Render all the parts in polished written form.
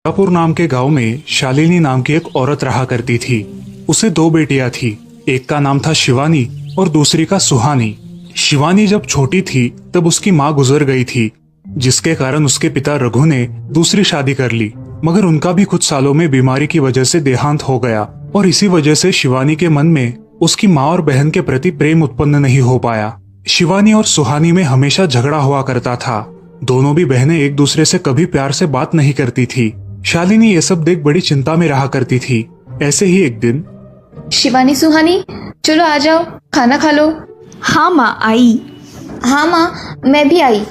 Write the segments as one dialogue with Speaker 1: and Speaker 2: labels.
Speaker 1: रापुर नाम के गांव में शालिनी नाम की एक औरत रहा करती थी। उसे दो बेटियां थी। एक का नाम था शिवानी और दूसरी का सुहानी। शिवानी जब छोटी थी तब उसकी माँ गुजर गई थी, जिसके कारण उसके पिता रघु ने दूसरी शादी कर ली। मगर उनका भी कुछ सालों में बीमारी की वजह से देहांत हो गया और इसी वजह से शिवानी के मन में उसकी माँ और बहन के प्रति प्रेम उत्पन्न नहीं हो पाया। शिवानी और सुहानी में हमेशा झगड़ा हुआ करता था। दोनों भी बहनें एक दूसरे से कभी प्यार से बात नहीं करती थी। शालिनी ये सब देख बड़ी चिंता में रहा करती थी। ऐसे ही एक दिन,
Speaker 2: शिवानी, सुहानी, चलो आ जाओ, खाना खा लो।
Speaker 3: हाँ माँ, आई।
Speaker 2: हाँ माँ, मैं भी आई।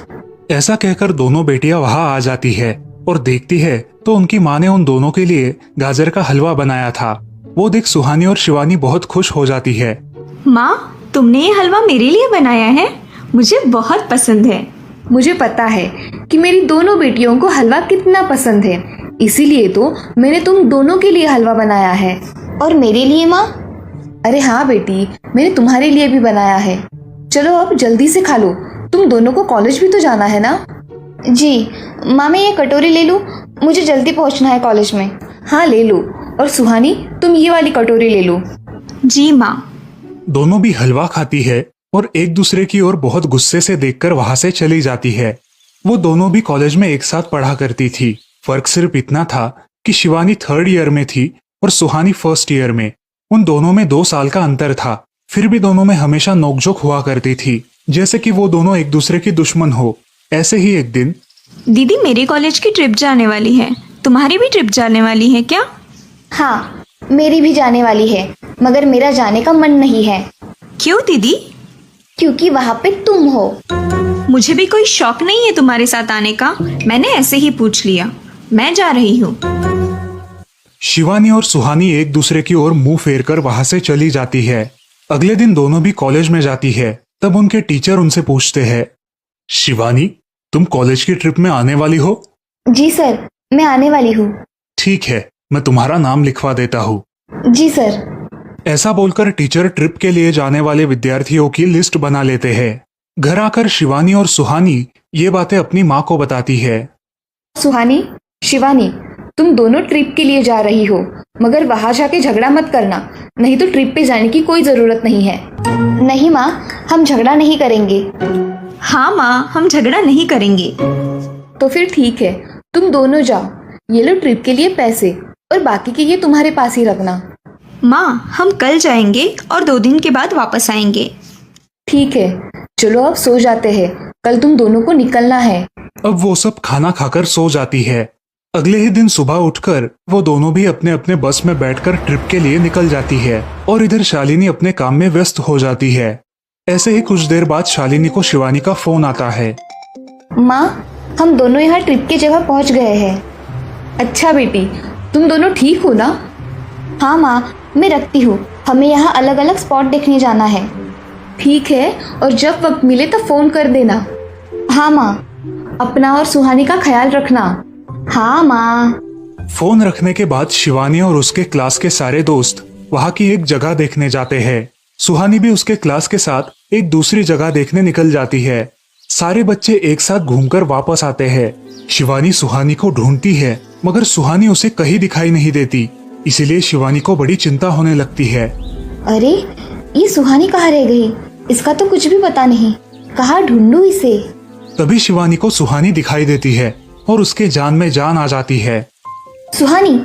Speaker 1: ऐसा कहकर दोनों बेटियां वहां आ जाती है और देखती है तो उनकी माँ ने उन दोनों के लिए गाजर का हलवा बनाया था। वो देख सुहानी और शिवानी बहुत खुश हो जाती है।
Speaker 3: माँ, तुमने ये हलवा मेरे लिए बनाया है? मुझे बहुत पसंद है।
Speaker 2: मुझे पता है कि मेरी दोनों बेटियों को हलवा कितना पसंद है, इसीलिए तो मैंने तुम दोनों के लिए हलवा बनाया है। और मेरे लिए माँ? अरे हाँ बेटी, मैंने तुम्हारे लिए भी बनाया है। चलो अब जल्दी से खा लो, तुम दोनों को कॉलेज भी तो जाना है ना। जी माँ, मैं ये कटोरी ले लूँ? मुझे जल्दी पहुँचना है कॉलेज में। हाँ ले लो। और सुहानी, तुम ये वाली कटोरी ले लो।
Speaker 3: जी माँ।
Speaker 1: दोनों भी हलवा खाती है और एक दूसरे की ओर बहुत गुस्से से देखकर वहां से चली जाती है। वो दोनों भी कॉलेज में एक साथ पढ़ा करती थी। फर्क सिर्फ इतना था कि शिवानी 3rd ईयर में थी और सुहानी 1st ईयर में। उन दोनों में 2 साल का अंतर था। फिर भी दोनों में हमेशा नोकझोंक हुआ करती थी, जैसे कि वो दोनों एक दूसरे की दुश्मन हो। ऐसे ही एक दिन,
Speaker 3: दीदी, मेरे कॉलेज की ट्रिप जाने वाली है। तुम्हारी भी ट्रिप जाने वाली है क्या?
Speaker 2: हाँ, मेरी भी जाने वाली है, मगर मेरा जाने का मन नहीं है।
Speaker 3: क्यों दीदी?
Speaker 2: क्योंकि वहाँ पे तुम हो।
Speaker 3: मुझे भी कोई शौक नहीं है तुम्हारे साथ आने का। मैंने ऐसे ही पूछ लिया। मैं जा रही हूँ।
Speaker 1: शिवानी और सुहानी एक दूसरे की ओर मुंह फेरकर वहां से चली जाती है। अगले दिन दोनों भी कॉलेज में जाती है। तब उनके टीचर उनसे पूछते हैं, शिवानी, तुम कॉलेज की ट्रिप में आने वाली हो?
Speaker 2: जी सर, मैं आने वाली हूँ।
Speaker 1: ठीक है, मैं तुम्हारा नाम लिखवा देता हूँ।
Speaker 2: जी सर।
Speaker 1: ऐसा बोलकर टीचर ट्रिप के लिए जाने वाले विद्यार्थियों की लिस्ट बना लेते हैं। घर आकर शिवानी और सुहानी ये बातें अपनी माँ को बताती है।
Speaker 2: सुहानी, शिवानी, तुम दोनों ट्रिप के लिए जा रही हो, मगर वहां जाके झगड़ा मत करना, नहीं तो ट्रिप पे जाने की कोई जरूरत नहीं है। नहीं माँ, हम झगड़ा नहीं करेंगे।
Speaker 3: हाँ माँ, हम झगड़ा नहीं करेंगे।
Speaker 2: तो फिर ठीक है, तुम दोनों जाओ। ये लो ट्रिप के लिए पैसे, और बाकी के ये तुम्हारे पास ही रखना।
Speaker 3: माँ, हम कल जाएंगे और 2 दिन के बाद वापस आएंगे।
Speaker 2: ठीक है, चलो अब सो जाते हैं, कल तुम दोनों को निकलना है।
Speaker 1: अब वो सब खाना खाकर सो जाती है। अगले ही दिन सुबह उठकर वो दोनों भी अपने अपने बस में बैठकर ट्रिप के लिए निकल जाती है और इधर शालिनी अपने काम में व्यस्त हो जाती है। ऐसे ही कुछ देर बाद शालिनी को शिवानी का फोन आता है।
Speaker 2: माँ, हम दोनों यहाँ ट्रिप की जगह पहुँच गए हैं। अच्छा बेटी, तुम दोनों ठीक हो ना? हाँ माँ, मैं रखती हूँ, हमें यहाँ अलग अलग स्पॉट देखने जाना है। ठीक है, और जब वक्त मिले तो फोन कर देना। हाँ माँ, अपना और सुहानी का ख्याल रखना। हाँ माँ।
Speaker 1: फोन रखने के बाद शिवानी और उसके क्लास के सारे दोस्त वहाँ की एक जगह देखने जाते हैं। सुहानी भी उसके क्लास के साथ एक दूसरी जगह देखने निकल जाती है। सारे बच्चे एक साथ घूमकर वापस आते हैं। शिवानी सुहानी को ढूंढती है, मगर सुहानी उसे कहीं दिखाई नहीं देती। इसीलिए शिवानी को बड़ी चिंता होने लगती है।
Speaker 2: अरे, ये सुहानी कहाँ रह गई? इसका तो कुछ भी पता नहीं, कहाँ ढूंढूं इसे?
Speaker 1: तभी शिवानी को सुहानी दिखाई देती है और उसके जान में जान आ जाती है।
Speaker 2: सुहानी,